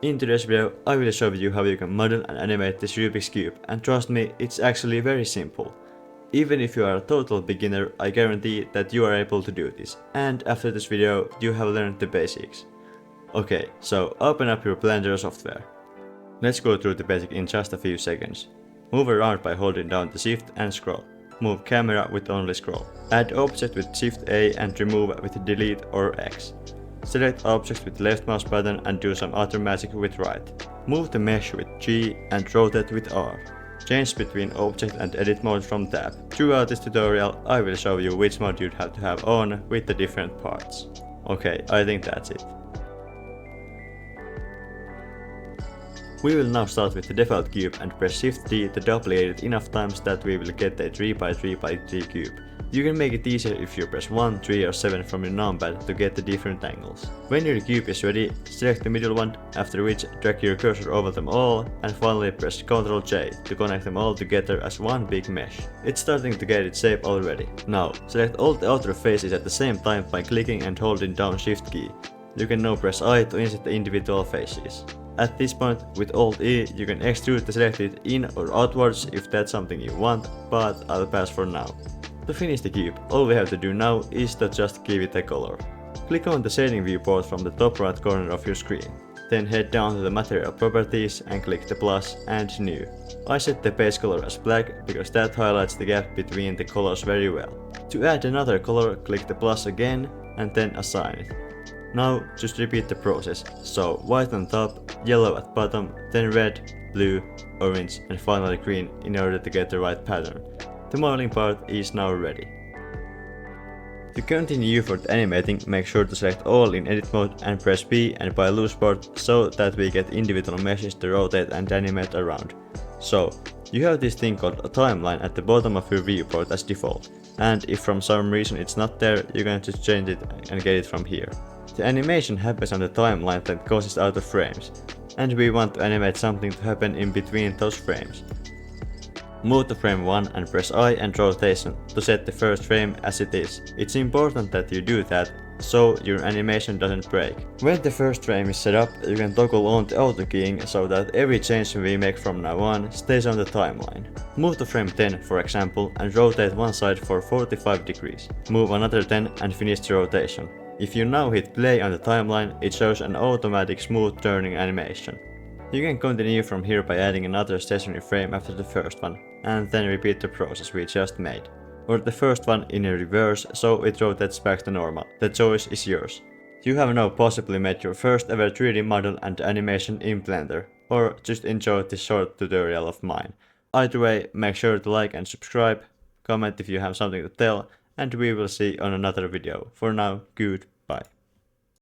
In today's video, I will show you how you can model and animate this Rubik's Cube, and trust me, it's actually very simple. Even if you are a total beginner, I guarantee that you are able to do this, and after this video, you have learned the basics. Okay, so open up your Blender software. Let's go through the basics in just a few seconds. Move around by holding down the Shift and scroll. Move camera with only scroll. Add object with Shift A and remove with Delete or X. Select object with left mouse button and do some auto magic with right. Move the mesh with G and rotate with R. Change between object and edit mode from tab. Throughout this tutorial I will show you which mode you'd have to have on with the different parts. Okay, I think that's it. We will now start with the default cube and press Shift D to duplicate it enough times that we will get a 3x3x3 cube. You can make it easier if you press 1, 3 or 7 from your numpad to get the different angles. When your cube is ready, select the middle one, after which drag your cursor over them all and finally press Ctrl J to connect them all together as one big mesh. It's starting to get its shape already. Now, select all the outer faces at the same time by clicking and holding down Shift key. You can now press I to insert the individual faces. At this point, with Alt E, you can extrude the selected in or outwards if that's something you want, but I'll pass for now. To finish the cube, all we have to do now is to just give it a color. Click on the shading viewport from the top right corner of your screen. Then head down to the material properties and click the plus and new. I set the base color as black because that highlights the gap between the colors very well. To add another color, click the plus again and then assign it. Now just repeat the process, so white on top, yellow at bottom, then red, blue, orange and finally green in order to get the right pattern. The modeling part is now ready. To continue for the animating, make sure to select all in edit mode and press B and by loose part so that we get individual meshes to rotate and animate around. So, you have this thing called a timeline at the bottom of your viewport as default, and if from some reason it's not there, you can just change it and get it from here. The animation happens on the timeline that goes out of frames, and we want to animate something to happen in between those frames. Move to frame 1 and press I and rotation to set the first frame as it is. It's important that you do that, so your animation doesn't break. When the first frame is set up, you can toggle on the auto keying so that every change we make from now on stays on the timeline. Move to frame 10 for example and rotate one side for 45 degrees. Move another 10 and finish the rotation. If you now hit play on the timeline, it shows an automatic smooth turning animation. You can continue from here by adding another stationary frame after the first one, and then repeat the process we just made. Or the first one in a reverse so it rotates back to normal. The choice is yours. You have now possibly made your first ever 3D model and animation in Blender, or just enjoyed this short tutorial of mine. Either way, make sure to like and subscribe, comment if you have something to tell, and we will see on another video. For now, goodbye.